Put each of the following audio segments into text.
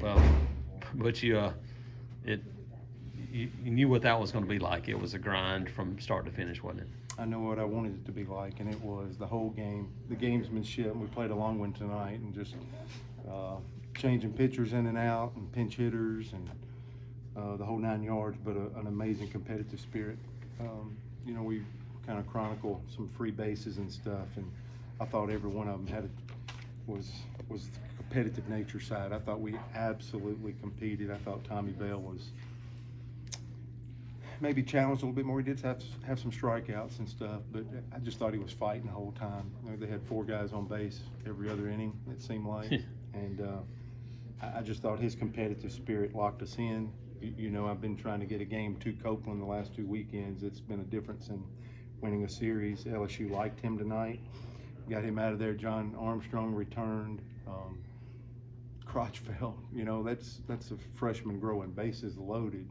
Well, but it you knew what that was going to be like. It was a grind from start to finish, wasn't it? I know what I wanted it to be like, and it was the whole game, the gamesmanship. We played a long one tonight, and just uh, changing pitchers in and out, and pinch hitters, and the whole 9 yards. But an amazing competitive spirit. We kind of chronicle some free bases and stuff, and I thought every one of them was the competitive nature side. I thought we absolutely competed. I thought Tommy Bell was maybe challenged a little bit more. He did have some strikeouts and stuff, but I just thought he was fighting the whole time. They had 4 guys on base every other inning, it seemed like. And I just thought his competitive spirit locked us in. I've been trying to get a game to Copeland the last 2 weekends. It's been a difference in winning a series. LSU liked him tonight. Got him out of there. John Armstrong returned. Crotchfeld, that's a freshman growing, bases loaded.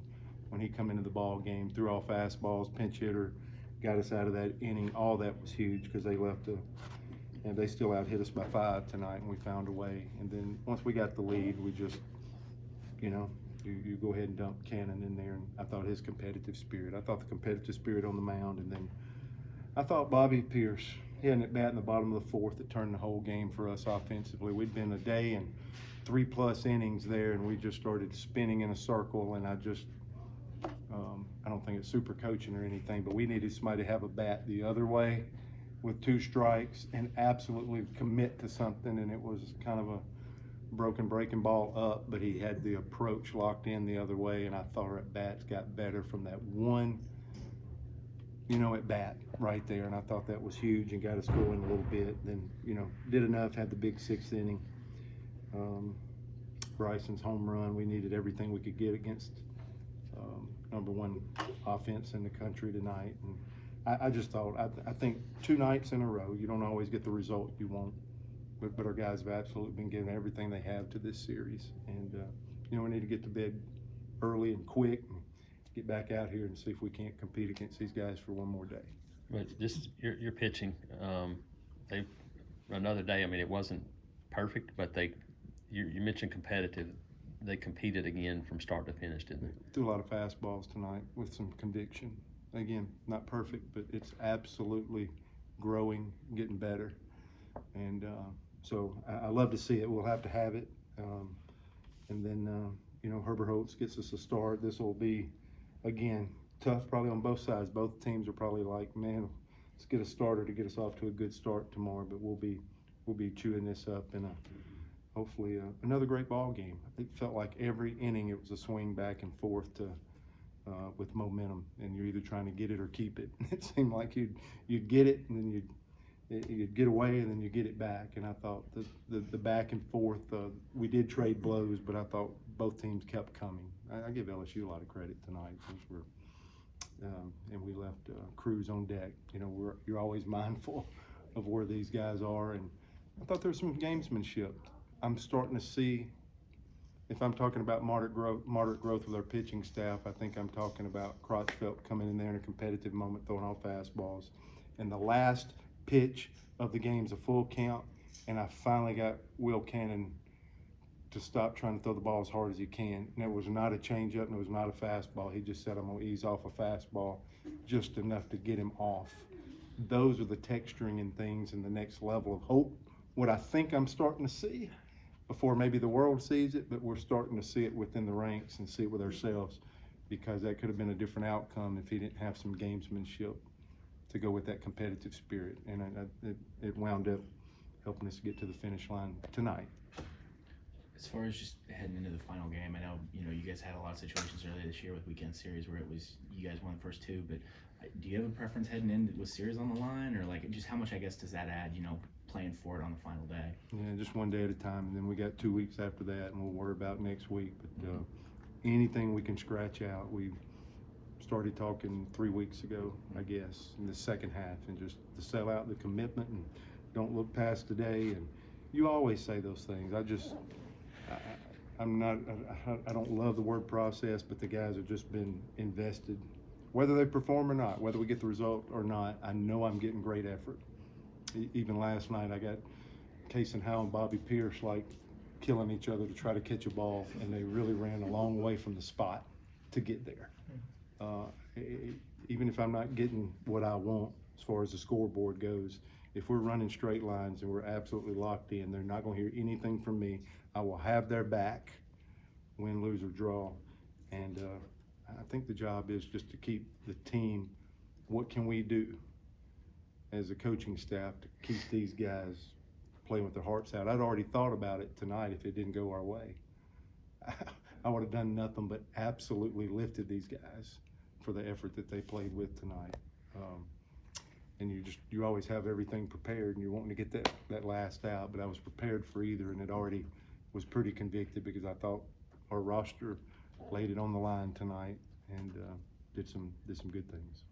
When he come into the ball game, threw all fastballs, pinch hitter, got us out of that inning. All that was huge because and they still out hit us by 5 tonight, and we found a way. And then once we got the lead, we just, you go ahead and dump Cannon in there. And I thought his competitive spirit, I thought the competitive spirit on the mound, and then I thought Bobby Pierce, he had an at bat in the bottom of the 4th that turned the whole game for us offensively. We'd been a day and 3+ innings there, and we just started spinning in a circle, and I don't think it's super coaching or anything, but we needed somebody to have a bat the other way with 2 strikes and absolutely commit to something. And it was kind of a breaking ball up, but he had the approach locked in the other way. And I thought our at bats got better from that one, at bat right there. And I thought that was huge and got us going a little bit. Then, did enough, had the big 6th inning. Bryson's home run, we needed everything we could get against #1 offense in the country tonight. And I just thought, I think 2 nights in a row, you don't always get the result you want, but our guys have absolutely been giving everything they have to this series. And, we need to get to bed early and quick and get back out here and see if we can't compete against these guys for one more day. But just your pitching, they another day. I mean, it wasn't perfect, but you mentioned competitive. They competed again from start to finish, didn't they? Threw a lot of fastballs tonight with some conviction. Again, not perfect, but it's absolutely growing, getting better. And so I love to see it. We'll have to have it. And then, Herbert Holtz gets us a start. This will be, again, tough probably on both sides. Both teams are probably like, man, let's get a starter to get us off to a good start tomorrow. But we'll be chewing this up in hopefully another great ball game. It felt like every inning it was a swing back and forth with momentum, and you're either trying to get it or keep it. It seemed like you'd get it, and then you'd get away, and then you get it back. And I thought the back and forth, we did trade blows, but I thought both teams kept coming. I give LSU a lot of credit tonight, because and we left Cruz on deck. You're always mindful of where these guys are, and I thought there was some gamesmanship. I'm starting to see, if I'm talking about moderate growth with our pitching staff, I think I'm talking about Crotchfeld coming in there in a competitive moment, throwing all fastballs. And the last pitch of the game's a full count, and I finally got Will Cannon to stop trying to throw the ball as hard as he can. And it was not a changeup, and it was not a fastball. He just said, I'm going to ease off a fastball just enough to get him off. Those are the texturing and things in the next level of hope. What I think I'm starting to see, before maybe the world sees it, but we're starting to see it within the ranks and see it with ourselves, because that could have been a different outcome if he didn't have some gamesmanship to go with that competitive spirit. And it wound up helping us get to the finish line tonight. As far as just heading into the final game, I know you guys had a lot of situations earlier this year with weekend series where it was you guys won the first 2, but do you have a preference heading in with series on the line, or like just how much I guess does that add, playing for it on the final day? Yeah, just one day at a time, and then we got 2 weeks after that, and we'll worry about next week. But anything we can scratch out, we started talking 3 weeks ago, I guess, in the second half, and just the sellout, the commitment, and don't look past today. And you always say those things. I don't love the word process, but the guys have just been invested. Whether they perform or not, whether we get the result or not, I know I'm getting great effort. Even last night, I got Case and Howe and Bobby Pierce like killing each other to try to catch a ball, and they really ran a long way from the spot to get there. Even if I'm not getting what I want as far as the scoreboard goes, if we're running straight lines and we're absolutely locked in, they're not going to hear anything from me. I will have their back, win, lose, or draw. And I think the job is just to keep the team, what can we do as a coaching staff to keep these guys playing with their hearts out. I'd already thought about it tonight if it didn't go our way. I would have done nothing but absolutely lifted these guys for the effort that they played with tonight. And you always have everything prepared, and you're wanting to get that last out, but I was prepared for either, and it already was pretty convicted because I thought our roster laid it on the line tonight and did some good things.